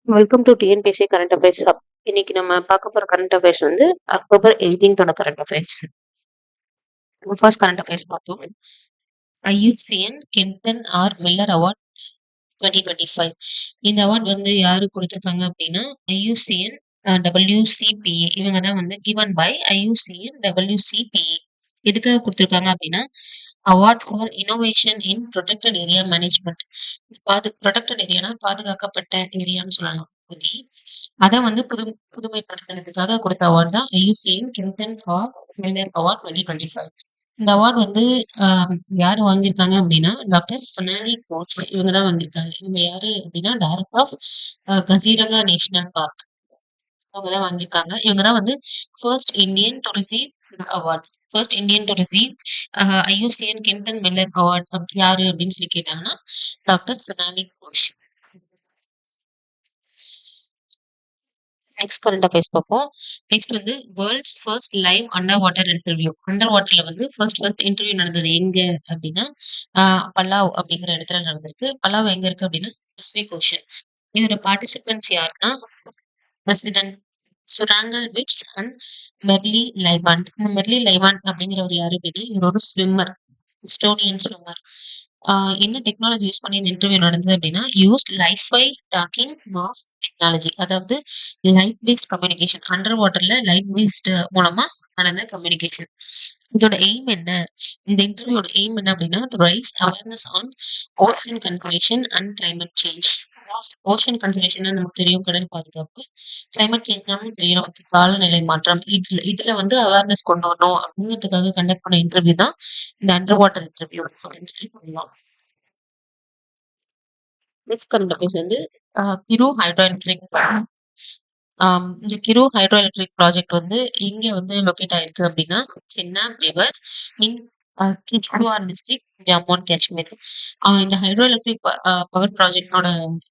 Welcome to TNPSC current affairs hub. இன்னைக்கு நம்ம பார்க்க போற கரண்ட் அஃபேர்ஸ் வந்து October 18th current affairs. First current affairs பார்த்தோம். IUCN Kenton R Miller award 2025. இந்த அவார்ட் வந்து யாரு கொடுத்துருக்காங்க அப்படின்னா ஐயூசிஎன் WCPA. இவங்க தான் வந்து given by ஐயூசிஎன் WCPA. எதுக்காக கொடுத்துருக்காங்க அப்படின்னா award for innovation in protected area management. Protected ஏரியானா பாதுகாக்கப்பட்ட ஏரியான்னு சொல்லலாம் பகுதி. அதை வந்து புதுமைப்படுத்துறதுக்காக கொடுத்த அவார்ட் தான் IUCN Kenton R Miller award 2025. இந்த அவார்ட் வந்து யாரு வாங்கியிருக்காங்க அப்படின்னா டாக்டர் சொனாலி கோச். இவங்க தான் வாங்கியிருக்காங்க. இவங்க யாரு அப்படின்னா director of Kaziranga national park. அவங்க தான் வாங்கியிருக்காங்க. இவங்க தான் வந்து first Indian to receive award. First Indian to receive IUCN Kenton Miller award யாரு அப்படின்னு சொல்லி கேட்டாங்கன்னா doctor Sonali Ghosh. Next current affairs பார்ப்போம். நெக்ஸ்ட் வந்து world's first live under water interview. Under வாட்டர்ல வந்து ஃபர்ஸ்ட் இன்டர்வியூ நடந்தது எங்க அப்படின்னா பல்லாவ் அப்படிங்கிற இடத்துல நடந்திருக்கு. பல்லாவ் எங்க இருக்கு அப்படின்னா பசிபிக் ஓஷன். இதோட பார்ட்டிசிபென்ட்ஸ் யாருன்னா president Surangel Whipps and Merli Liivand. இந்த மெர்லி லைவாண்ட் அப்படிங்கிறவர் யாரு அப்படின்னா இவரோட ஸ்விம்மர், எஸ்டோனியன் ஸ்விம்மர். என்ன டெக்னாலஜி யூஸ் பண்ணி இந்த இன்டர்வியூ நடந்தது அப்படின்னா யூஸ் லைஃபை டாக்கிங் மாஸ்க் டெக்னாலஜி. அதாவது லைட் பேஸ்ட் கம்யூனிகேஷன். அண்டர் வாட்டர்ல லைட் பேஸ்ட் மூலமா நடந்த கம்யூனிகேஷன். இதோட எய்ம் என்ன? இந்த இன்டர்வியூட எய்ம் என்ன அப்படின்னா to rice awareness on ocean conservation and climate change. Ocean conservation நமக்கு தெரியும், கடல் பாதுகாப்பு. கிளைமேட் சேஞ்ச் தெரியும், காலநிலை மாற்றம். இதுல வந்து அவேர்னஸ் கொண்டு வரணும் அப்படிங்கிறதுக்காக கண்டக்ட் பண்ண இன்டர்வியூ தான் இந்த அண்டர் வாட்டர் இன்டர்வியூ அப்படின்னு சொல்லி சொல்லலாம். நெக்ஸ்ட் கரண்ட் அஃபேர்ஸ் வந்து கிரு ஹைட்ரோ எலக்ட்ரிக். இந்த கிரு ஹைட்ரோ எலக்ட்ரிக் ப்ராஜெக்ட் வந்து எங்க வந்து லொக்கேட் ஆயிருக்கு அப்படின்னா Chenab river in Kishtwar district, Jammu and Kashmir. இந்த ஹைட்ரோ எலக்ட்ரிக் பவர் ப்ராஜெக்டோட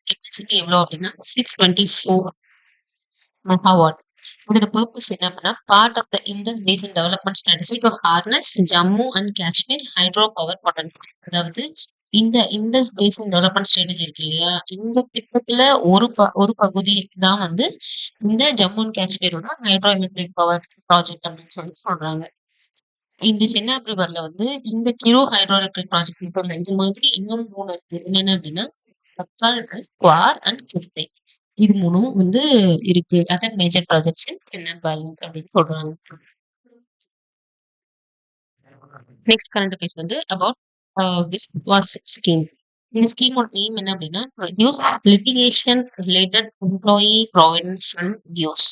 கெப்பாசிட்டி எவ்வளவு அப்படின்னா 624 மெகாவாட். இதோட பர்பஸ் என்ன அப்படின்னா part of the Indus basin development strategy to harness Jammu and Kashmir hydro power potential. அதாவது இந்த இண்டஸ் பேசின் டெவலப்மெண்ட் ஸ்ட்ராட்டஜி இருக்கு இல்லையா, இந்த திட்டத்துல ஒரு பகுதி தான் வந்து இந்த ஜம்மு அண்ட் காஷ்மீரோட ஹைட்ரோ எலக்ட்ரிக் பவர் ப்ராஜெக்ட் அப்படின்னு சொல்லி சொல்றாங்க. இந்த சென்னாப் ரிவர்ல வந்து இந்த கிரு ஹைட்ரோ எலக்ட்ரிக் ப்ராஜெக்ட் இப்போ இது மாதிரி இன்னும் 3 இருக்கு. என்னென்ன அப்படின்னா தக்கால், குவார் அண்ட் கிர்த்தை. இது 3ம் வந்து இருக்கு. Other major projects in Chenab valley அப்படின்னு சொல்றாங்க. நெக்ஸ்ட் கரண்ட் அஃபேர்ஸ் வந்து அபவுட் விஸ்வாஸ் ஸ்கீம். இந்த ஸ்கீமோட எய்ம் என்ன அப்படின்னா reduce litigation related employee provident fund dues.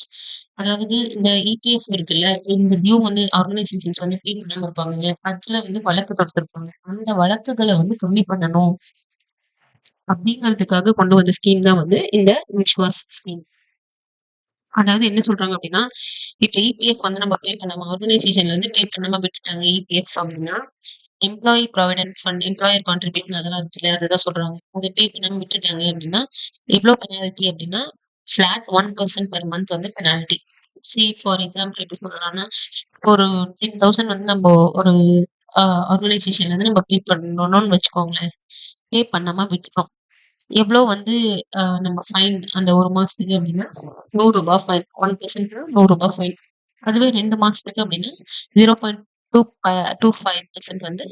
அதாவது இந்த இபிஎஃப் இருக்குல்ல, இந்த டியூ வந்து ஆர்கனைசேஷன்ஸ் வந்து பே பண்ணாம இருப்பாங்க, அதுல வந்து வழக்கு தொடுத்திருப்பாங்க. அந்த வழக்குகளை வந்து கம்மி பண்ணணும் அப்படிங்கிறதுக்காக கொண்டு வந்த ஸ்கீம் தான் வந்து இந்த விஸ்வாஸ் ஸ்கீம். அதாவது என்ன சொல்றாங்க அப்படின்னா இப்ப இபிஎஃப் வந்து நம்ம பே பண்ணாம ஆர்கனைசேஷன்ல இருந்து பே பண்ணாம விட்டுட்டாங்க இபிஎஃப் அப்படின்னா employee provident fund, employer contribution அதெல்லாம் இருக்கு இல்லையா, அதுதான் சொல்றாங்க. அதை பே பண்ணாம விட்டுட்டாங்க அப்படின்னா எவ்வளவு பெனால்ட்டி அப்படின்னா ஃபிளாட் 1% பெர் மந்த் வந்து பெனால்ட்டி. ஃபார் எக்ஸாம்பிள் எப்படி சொல்லலாம்னா ஒரு 10,000 வந்து நம்ம ஒரு ஆர்கனைசேஷன்ல இருந்து நம்ம பே பண்ணணும்னு வச்சுக்கோங்களேன். பே பண்ணாம விட்டுட்டோம், எவ்வளவு வந்து நம்ம ஃபைன் அந்த ஒரு மாசத்துக்கு அப்படின்னா ₹100 ஃபைன். 1% ₹100 ஃபைன். அதுவே 2 மாசத்துக்கு அப்படின்னா 0.25% வந்து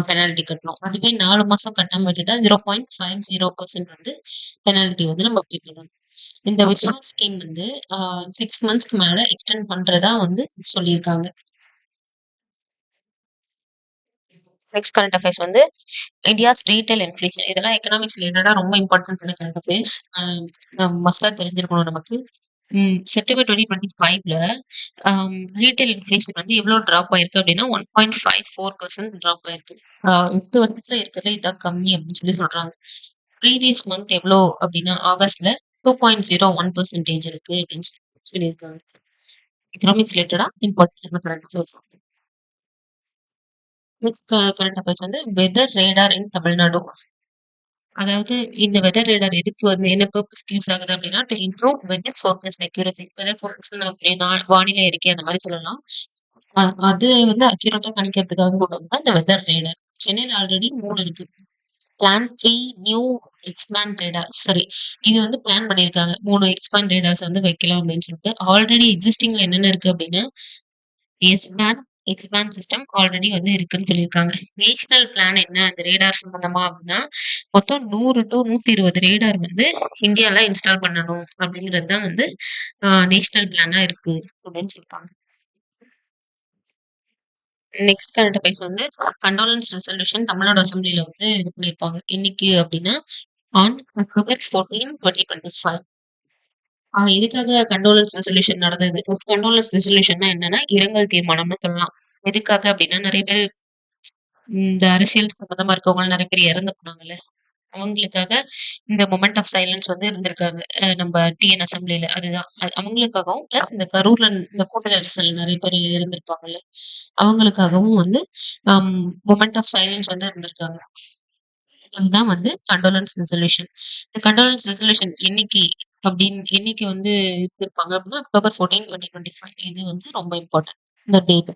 பெனால்ட்டி கட்டணும். அதுவே 4 மாசம் கட்டாம விட்டுட்டா 0.50% வந்து பெனால்ட்டி வந்து நம்ம பே பண்ணணும். இந்த விஸ்வாஸ் ஸ்கீம் வந்து 6 மந்த்ஸ்க்கு மேல எக்ஸ்டெண்ட் பண்றதா வந்து சொல்லியிருக்காங்க. நெக்ஸ்ட் கரண்ட் அஃபேர்ஸ் வந்து இந்தியாஸ் ரீட்டைல் இன்ஃப்ளேஷன். இதெல்லாம் எக்கனாமிக்ஸ் ரிலேட்டடா ரொம்ப இம்பார்ட்டன்டான கரண்ட் அஃபேர்ஸ். மஸ்டா தெரிஞ்சிருக்கணும் நமக்கு. செப்டம்பர் 2025ல ரீட்டைல் இன்ஃப்ளேஷன் வந்து எவ்வளவு டிராப் ஆயிருக்கு அப்படின்னா 1.54% டிராப் ஆயிருக்கு. 8 வருஷத்துல இருக்கிறதுல இதான் கம்மி அப்படின்னு சொல்லி சொல்றாங்க. ப்ரீவியஸ் மந்த் எவ்வளோ அப்படின்னா ஆகஸ்ட்ல 2.01% இருக்கு அப்படின்னு சொல்லியிருக்காங்க. எக்கனாமிக்ஸ் ரிலேட்டடா இம்பார்ட்டன்டான current affairs. Next current affairs வந்து வெதர் ரேடார் இன் தமிழ்நாடு. அதாவது இந்த வெதர் ரேடார் எதுக்கு வந்து என்ன பர்பஸ்க்கு யூஸ் ஆகுது அப்படின்னா to improve weather forecast accuracy. Weather forecast நமக்கு வானிலை அறிக்கை அந்த மாதிரி சொல்லலாம். அது வந்து அக்யூரேட்டா கணிக்கிறதுக்காக கொண்டு வந்தா இந்த வெதர் ரேடார். சென்னையில் ஆல்ரெடி 3 இருக்கு. Plan 3 new expand radar sorry இது வந்து பிளான் பண்ணியிருக்காங்க. 3 எக்ஸ்பேண்ட் ரேடார்ஸ் வந்து வைக்கலாம் அப்படின்னு சொல்லிட்டு. ஆல்ரெடி எக்ஸிஸ்டிங்ல என்னென்ன இருக்கு அப்படின்னா, எஸ்-பேண்ட், எக்ஸ்-பேண்ட் சிஸ்டம் ஆல்ரெடி வந்து இருக்குன்னு சொல்லியிருக்காங்க. நேஷனல் பிளான் என்ன அந்த ரேடார் சம்பந்தமா அப்படின்னா, மொத்தம் 100 டூ 120 ரேடார் வந்து இந்தியால இன்ஸ்டால் பண்ணணும் அப்படிங்கிறது தான் வந்து நேஷனல் பிளானா இருக்கு அப்படின்னு சொல்லியிருக்காங்க. நெக்ஸ்ட் கரண்ட் அஃபேர்ஸ் வந்து கண்டோலன்ஸ் ரெசல்யூஷன் தமிழ்நாடு அசெம்பிளில வந்து இது பண்ணியிருப்பாங்க. என்னைக்கு அப்படின்னா, ஆன் அக்டோபர் 14, 2025. எதுக்காக கண்டோலன்ஸ் ரெசல்யூஷன் நடந்தது? ஃபர்ஸ்ட் கண்டோலன்ஸ் ரெசல்யூஷன்னா என்னன்னா, இரங்கல் தீர்மானம்னு சொல்லலாம். எதுக்காக அப்படின்னா, நெறைய பேரு இந்த அரசியல் சம்மந்தமா இருக்கவங்க நெறைய பேர் இறந்து போனாங்கல்ல. அவங்களுக்காக இந்த மொமெண்ட் ஆஃப் சைலன்ஸ் வந்து இருந்திருக்காங்க. நம்ம டிஎன் அசெம்பிளில. அதுதான். அவங்களுக்காகவும் பிளஸ் இந்த கரூர்ல இந்த கூட்ட நெரிசல் நெறைய பேர் இருந்திருப்பாங்கல்ல. அவங்களுக்காகவும் வந்து அம் மொமெண்ட் ஆஃப் சைலன்ஸ் வந்து இருந்திருக்காங்க. அதுதான் வந்து கண்டோலன்ஸ் ரெசல்யூஷன். இந்த கண்டோலன்ஸ் ரெசல்யூஷன் என்னைக்கு வந்து எடுத்திருப்பாங்க அப்படின்னா, அக்டோபர் 14, 2025. இது வந்து ரொம்ப இம்பார்ட்டன்ட். இந்த date.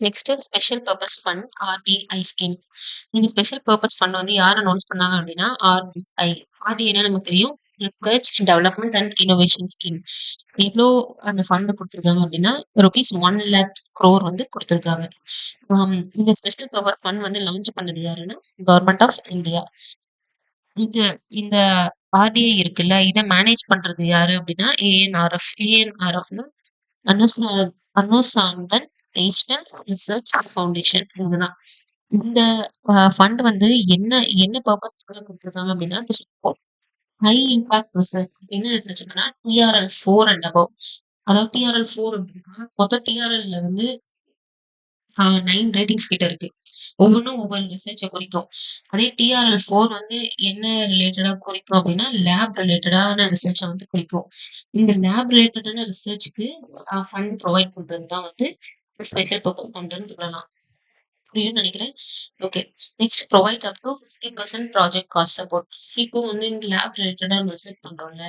Next special purpose fund RBI scheme. இந்த ஸ்பெஷல் பர்ப்பஸ் ஃபண்ட் வந்து யார் அனௌன்ஸ் பண்ணாங்க அப்படின்னா ஆர்பிஐ. ஆர்பிஐனா நமக்கு தெரியும் research development and innovation scheme. எவ்வளோ அந்த ஃபண்ட் கொடுத்துருக்காங்க அப்படின்னா ₹1,00,000 வந்து கொடுத்துருக்காங்க. இந்த ஸ்பெஷல் பவர் ஃபண்ட் வந்து லான்ச் பண்ணது யாருன்னா கவர்மெண்ட் ஆஃப் இந்தியா. இது இந்த ஆர்டிஐ இருக்குல்ல இதை மேனேஜ் பண்றது யாரு அப்படின்னா ஏஎன்ஆர்எஃப். ஏஎன்ஆர்எஃப்னா அனுசா அனுசாந்தன் நேஷனல் ரிசர்ச் ஃபவுண்டேஷன். இதுதான் இந்த ஃபண்ட் வந்து என்ன என்ன பர்பஸ்க்காக கொடுத்துருக்காங்க அப்படின்னா ஹை இம்பாக்ட் ரிசர்ச். என்ன ரிசர்ச்னா TRL 4 அண்ட் above. அதாவது TRL 4 அப்படின்னா மொத்தம் TRLல வந்து 9 ரேட்டிங்ஸ் கிட்ட இருக்கு. ஒவ்வொன்றும் ஒவ்வொரு ரிசர்ச்சை குறிக்கும். அதே TRL 4 வந்து என்ன ரிலேட்டடா குறிக்கும் அப்படின்னா லேப் ரிலேட்டடான ரிசர்ச்சை வந்து குறிக்கும். இந்த லேப் ரிலேட்டடான ரிசர்ச்சுக்கு ஃபண்ட் ப்ரொவைட் பண்றது தான் வந்து ஸ்பெஷல் பர்பஸ் ஃபண்ட்னு சொல்லலாம். புரியும்னு நினைக்கிறேன். Okay. Next provide up to 50% project cost support. இப்போ வந்து இந்த லேப் ரிலேட்டடா ரிசர்ச் பண்றோம்ல.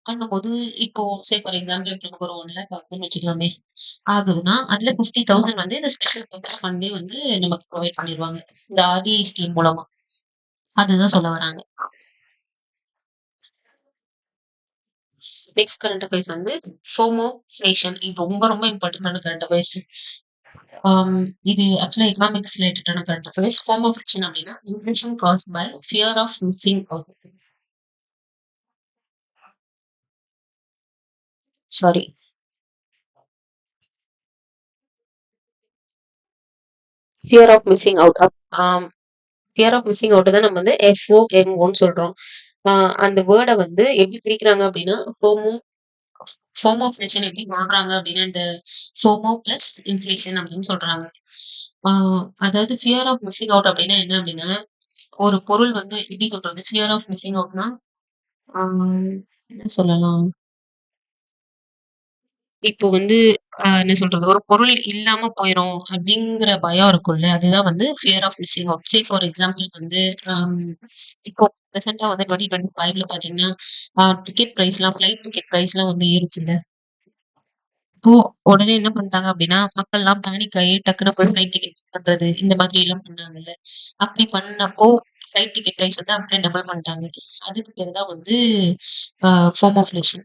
பண்ணும்போது இப்போ ஃபார் எக்ஸாம்பிள் நமக்கு ஒரு 1 லேக் ஆகுதுன்னு வச்சுக்கலாமே. ஆகுதுன்னா அதுல 50,000 வந்து இந்த ஸ்பெஷல் பர்பஸ் ஃபண்டே வந்து நமக்கு ப்ரொவைட் பண்ணிருவாங்க. இந்த ஆர்டிஐ ஸ்கீம் மூலமா. அதுதான் சொல்ல வராங்க. நெக்ஸ்ட் கரண்ட் அஃபேர்ஸ் வந்து ஃபோமோஃபிளேஷன். இது ரொம்ப ரொம்ப இம்பார்ட்டன்டான கரண்ட் அஃபேர்ஸ். இது ஆக்சுவலா எக்கனாமிக்ஸ் ரிலேட்டடான கரண்ட் அஃபேர்ஸ். ஃபோமோஃபிளேஷன் அப்படின்னா inflation caused by fear of missing out. Sorry. Fear of missing out. Fear of missing out தான் நம்ம வந்து FOMOன்னு சொல்றோம். அந்த வேர்டை வந்து எப்படி பிரிக்கிறாங்க அப்படின்னா ஃபோமோஃபிளேஷன் எப்படி சொல்றாங்க அப்படின்னா இந்த ஃபோமோ பிளஸ் இன்ஃப்ளேஷன் அப்படின்னு சொல்றாங்க. அதாவது ஃபியர் ஆஃப் மிஸ்ஸிங் அவுட் அப்படின்னா என்ன அப்படின்னா ஒரு பொருள் வந்து எப்படி சொல்றது ஃபியர் ஆஃப் மிஸ்ஸிங் அவுட்னா என்ன சொல்லலாம். இப்போ வந்து என்ன சொல்றது? ஒரு பொருள் இல்லாம போயிரும் அப்படிங்கிற பயம் இருக்கும்ல. அதுதான் வந்து fear of missing out. For example வந்து அம் இப்போ பிரசென்ட்டா வந்து 2025ல பார்த்தீங்கன்னா, டிக்கெட் பிரைஸ்லாம் ஃப்ளைட் டிக்கெட் பிரைஸ்லாம் வந்து ஏறுச்சுல்ல. இப்போ உடனே என்ன பண்ணிட்டாங்க அப்படின்னா, மக்கள்லாம் பேனிக் ஆயி டக்குனு போய் ஃப்ளைட் டிக்கெட் புக் பண்றது, இந்த மாதிரி எல்லாம் பண்ணாங்கல்ல. அப்படி பண்ணப்போ ஃப்ளைட் டிக்கெட் பிரைஸ் வந்து அப்படியே டபுள் பண்ணிட்டாங்க. அதுக்கு பேரு தான் வந்து அ ஃபோமோஃப்ளேஷன்.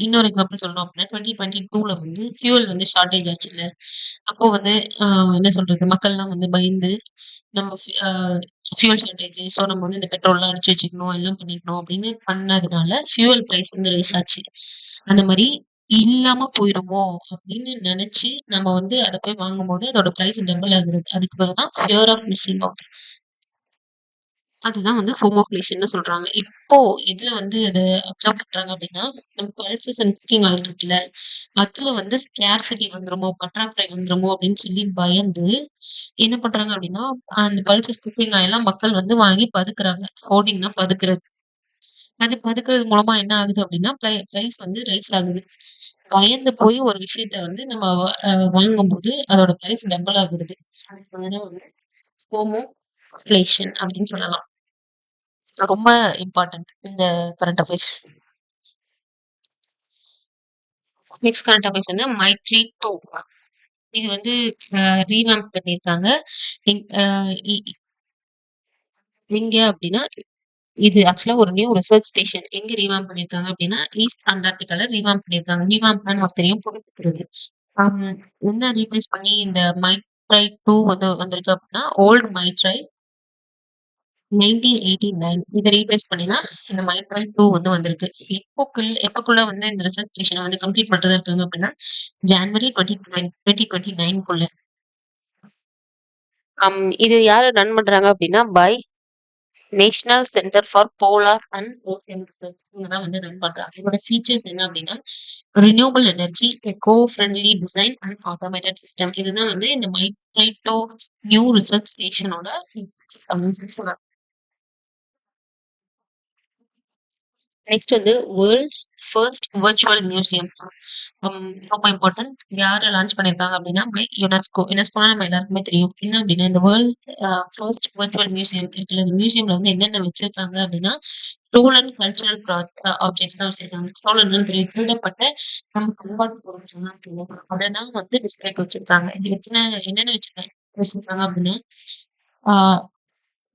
இன்னொரு எக்ஸாம்பிள் சொல்லணும் அப்படின்னா 2022ல வந்து ஃபியூவல் வந்து ஷார்டேஜ் ஆச்சுல்ல. அப்போ வந்து அ என்ன சொல்றது? மக்கள்லாம் வந்து பயந்து நம்ம ஃபியூவல் ஷார்டேஜ் ஸோ நம்ம வந்து இந்த பெட்ரோல்லாம் அடிச்சு வச்சுக்கணும், எல்லாம் பண்ணிக்கணும் அப்படின்னு பண்ணதுனால ஃபியூவல் பிரைஸ் வந்து ரைஸ் ஆச்சு. அந்த மாரி இல்லாம போயிருமோ அப்படின்னு நெனச்சு நம்ம வந்து அத போய் வாங்கும்போது அதோட பிரைஸ் டபுள் ஆகுறது. அதுக்கு பேரு தான் ஃபியர் ஆஃப் மிஸ்ஸிங் அவுட். அதுதான் வந்து ஃபோமோஃப்ளேஷன்னு சொல்றாங்க. இப்போ எதுல வந்து அத அப்சர்வ் பண்றாங்க அப்டின்னா, நம்ம பல்சஸ் அண்ட் குக்கிங் ஆயில் இருக்குல்ல, அதுல வந்து ஸ்கேர்சிட்டி வந்துருமோ, பற்றாக்குறை வந்துருமோ அப்டின்னு சொல்லி பயந்து, என்ன பண்றாங்க அப்டின்னா, அந்த பல்சஸ் குக்கிங் ஆயில்லாம் மக்கள் வந்து வாங்கி பதுக்குறாங்க. ஹோர்டிங்னா பதுக்குறது. அது பதுக்குறது மூலமா என்ன ஆகுது அப்டின்னா, பிரைஸ் வந்து ரைஸ் ஆகுது. பயந்து போய் ஒரு விஷயத்த வந்து நம்ம வாங்கும்போது அதோட பிரைஸ் டபுள் ஆகுறது. அதுக்கு பேரு தான் வந்து ஃபோமோஃப்ளேஷன் அப்டின்னு சொல்லலாம். ரொம்ப இம்பார்ட்டன்ட் இந்த current affairs. Next current affairs வந்து மைத்ரி 2. இது வந்து ரீவேம்ப் பண்ணியிருக்காங்க. இ அ இ எங்க அப்படின்னா, இது ஆக்சுவலா ஒரு நியூ ரிசர்ச் ஸ்டேஷன். எங்க ரீவாம்ப் பண்ணியிருக்காங்க அப்படின்னா, ஈஸ்ட் அண்டார்டிகால ரீவாம்ப் பண்ணியிருக்காங்க. ரீவாம்ப்னா நமக்கு தெரியும் புதுப்பிக்கிறது. ஆம், என்ன ரீப்ளேஸ் பண்ணி இந்த மைட்ரைட் 2 வந்திருக்கு அப்படின்னா, ஓல்டு மைட்ரைட் 1989 இத ரீப்ளேஸ் பண்ணி தான் இந்த மைட்ரைட் 2 வந்திருக்கு. எப்பக்குள்ள வந்து இந்த ரிசர்ச் ஸ்டேஷன வந்து கம்ப்ளீட் பண்றதா இருக்காங்க அப்படின்னா, ஜான்வரி 2029க்குள்ள. இது யாரு ரன் பண்றாங்க அப்படின்னா, national centre for polar and ocean research இவங்க தான் வந்து ரன் பண்றாங்க. இதோட ஃபீச்சர்ஸ் என்ன அப்படின்னா, renewable energy, echo friendly design and automated system. இதுதான் வந்து இந்த மைட்ரைட்டோ நியூ ரிசர்ச் ஸ்டேஷனோட ஃபீச்சர்ஸ் அப்படின்னு சொல்லி சொல்றாங்க. நெக்ஸ்ட் வந்து வேர்ல்ட்ஸ் ஃபர்ஸ்ட் வர்ச்சுவல் மியூசியம். ரொம்ப இம்பார்ட்டன்ட். யாரு லான்ச் பண்ணியிருக்காங்க அப்படின்னா, பை யுனெஸ்கோ. யுனெஸ்கோனா நம்ம எல்லாருக்குமே தெரியும். என்ன அப்படின்னா, இந்த வேர்ல்ட் ஃபர்ஸ்ட் வர்ச்சுவல் மியூசியம் இருக்குல்ல, இந்த மியூசியம்ல வந்து என்னென்ன வச்சிருக்காங்க அப்படின்னா, ஸ்டோலன் கல்ச்சரல் ஆப்ஜெக்ட்ஸ் தான் வச்சிருக்காங்க. ஸ்டோலன் தெரியும், திருடப்பட்ட நம்ம பண்பாட்டு பொருட்கள்லாம் தெரியும். அதெல்லாம் வந்து டிஸ்பிளேக்கு வச்சிருக்காங்க. இது என்னென்ன வச்சிருக்காங்க அப்படின்னா, ஆஹ்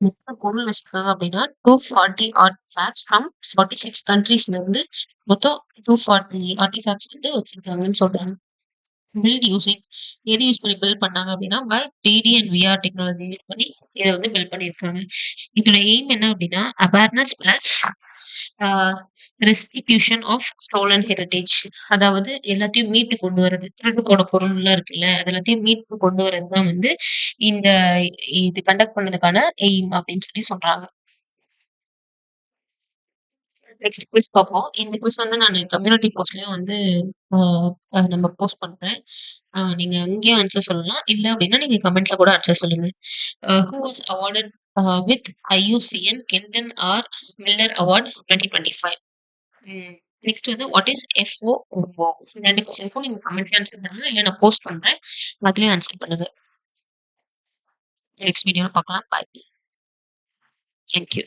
மொத்த பொருள் வச்சிருக்காங்க அப்படின்னா 240 ஆர்டிஃபேக்ட்ஸ் ஃப்ரம் 46 கண்ட்ரீஸ்ல இருந்து மொத்தம் 240 ஆர்டிஃபேக்ட்ஸ் வந்து வச்சிருக்காங்கன்னு சொல்றாங்க. பில்ட் யூசிங் எது யூஸ் பண்ணி பில்ட் பண்ணாங்க அப்படின்னா, by 3D and VR technology use பண்ணி இதை வந்து பில்ட் பண்ணியிருக்காங்க. இதோட எய்ம் என்ன அப்படின்னா, awareness plus restitution of stolen heritage. அதாவது எல்லாத்தையும் மீட்டு கொண்டு வர்றது, திருடு போன பொருள்லாம் இருக்குல்ல, அது எல்லாத்தையும் மீட்டு கொண்டு வர்றது தான் வந்து இந்த இது கண்டக்ட் பண்ணதுக்கான எய்ம் அப்படின்னு சொல்லி சொல்றாங்க. நெக்ஸ்ட் குவிஸ் பார்ப்போம். இந்த குவிஸ் வந்து நான் கம்யூனிட்டி போஸ்ட்லயும் வந்து நம்ம போஸ்ட் பண்றேன். நீங்க அங்கேயும் ஆன்சர் சொல்லலாம். இல்ல அப்படின்னா நீங்க கமெண்ட்ல கூட ஆன்சர் சொல்லுங்க. Who was awarded with IUCN Kenton R Miller award 2025? Next வந்து வாட் இஸ் FOMO? 2 கொஸ்டினுக்கும் நீங்க கமெண்ட்ல ஆன்சர் பண்ணுங்க. இல்ல நான் போஸ்ட் பண்றேன். அதுலயும் ஆன்சர் பண்ணுங்க. நெக்ஸ்ட் வீடியோல பார்க்கலாம். பாய். Thank you.